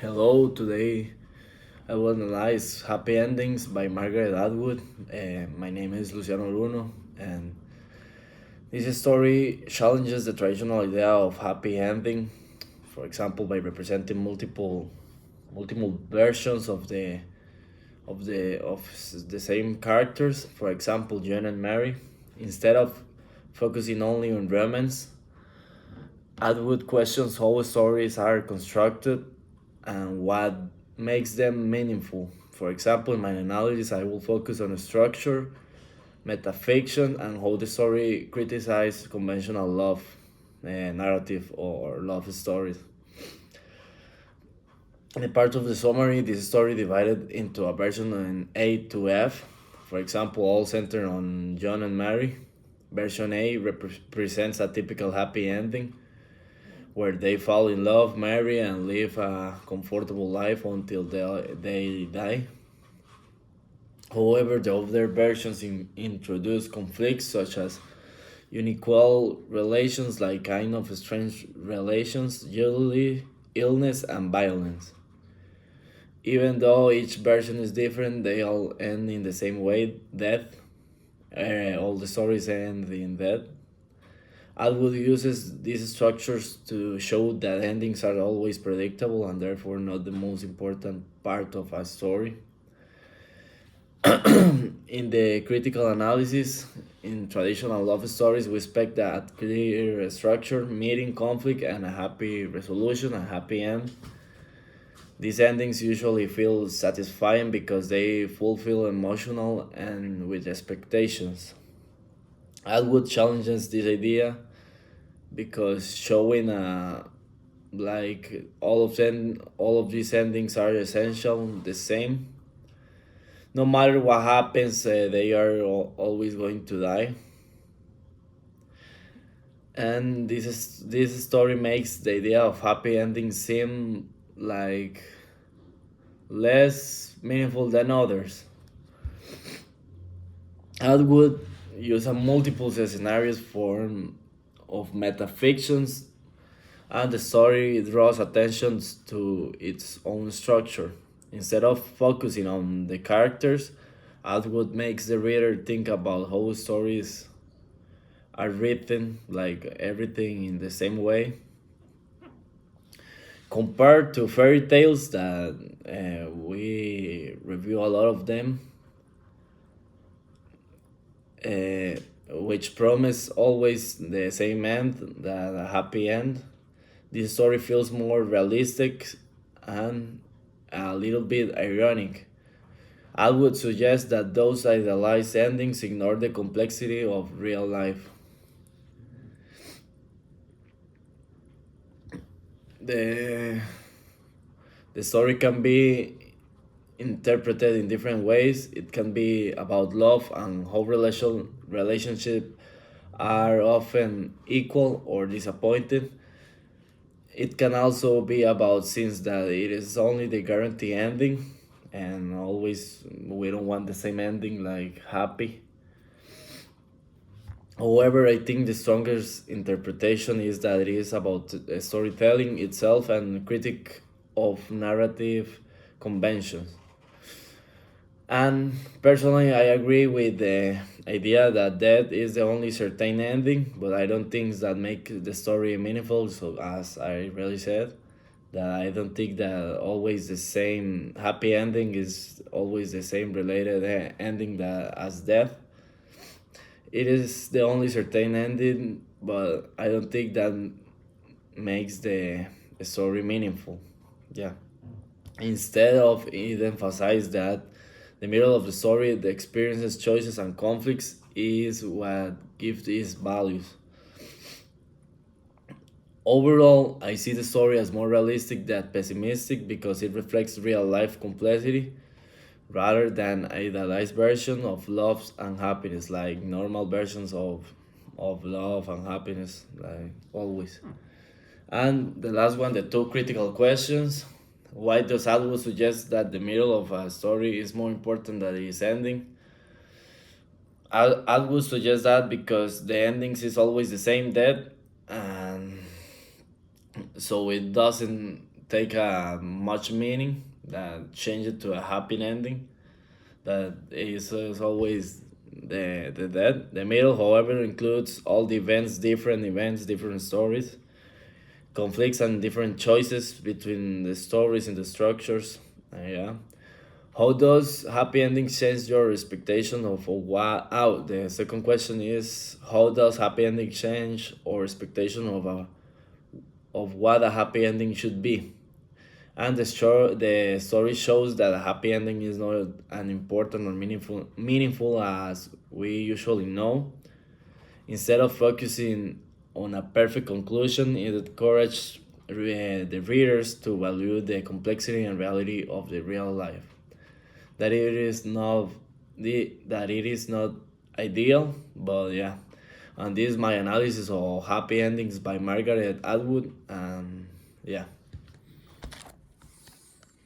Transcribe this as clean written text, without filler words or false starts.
Hello, today I will analyze Happy Endings by Margaret Atwood. My name is Luciano Bruno, and this story challenges the traditional idea of happy ending, for example, by representing multiple versions of the same characters. For example, John and Mary. Instead of focusing only on romance, Atwood questions how stories are constructed and what makes them meaningful. For example, in my analysis, I will focus on structure, metafiction, and how the story criticizes conventional love narrative or love stories. In a part of the summary, this story divided into a version in A to F. For example, all centered on John and Mary. Version A represents a typical happy ending where they fall in love, marry, and live a comfortable life until they die. However, the other versions introduce conflicts such as unequal relations, like kind of strange relations, usually illness and violence. Even though each version is different, they all end in the same way, death. All the stories end in death. Atwood uses these structures to show that endings are always predictable and therefore not the most important part of a story. In the critical analysis, in traditional love stories, we expect that clear structure, meeting conflict, and a happy resolution, a happy end. These endings usually feel satisfying because they fulfill emotional and with expectations. Atwood challenges this idea because showing like all of these endings are essential the same. No matter what happens, they are always going to die. And this story makes the idea of happy endings seem like less meaningful than others. Atwood uses multiple scenarios form of metafictions, and the story draws attention to its own structure. Instead of focusing on the characters, Atwood makes the reader think about how stories are written, like everything in the same way. Compared to fairy tales that we review a lot of them, uh, which promise always the same end, that a happy end. This story feels more realistic and a little bit ironic. I would suggest that those idealized endings ignore the complexity of real life. The, the story can be interpreted in different ways. It can be about love and how relationship are often equal or disappointed. It can also be about since that it is only the guarantee ending, and always we don't want the same ending like happy. However, I think the strongest interpretation is that it is about storytelling itself and critique of narrative conventions. And personally, I agree with the idea that death is the only certain ending, but I don't think that make the story meaningful. So, as I really said, that I don't think that always the same happy ending is always the same related ending that as death. It is the only certain ending, but I don't think that makes the story meaningful. Yeah. Instead of it emphasize that the middle of the story, the experiences, choices, and conflicts is what gives these values. Overall, I see the story as more realistic than pessimistic because it reflects real life complexity rather than idealized version of love and happiness, like normal versions of love and happiness, like always. And the last one, the two critical questions. Why does Atwood suggest that the middle of a story is more important than its ending? Atwood suggests that because the endings is always the same death, and so it doesn't take a much meaning that change it to a happy ending that is always the dead. The middle, however, includes all the events, different stories, conflicts, and different choices between the stories and the structures. Yeah. How does happy ending change your expectation of what? Out. The second question is how does happy ending change our expectation of what a happy ending should be? And the story shows that a happy ending is not as important or meaningful as we usually know. Instead of focusing on a perfect conclusion, it encourages the readers to value the complexity and reality of the real life. That it is not ideal, but yeah. And this is my analysis of Happy Endings by Margaret Atwood. And yeah.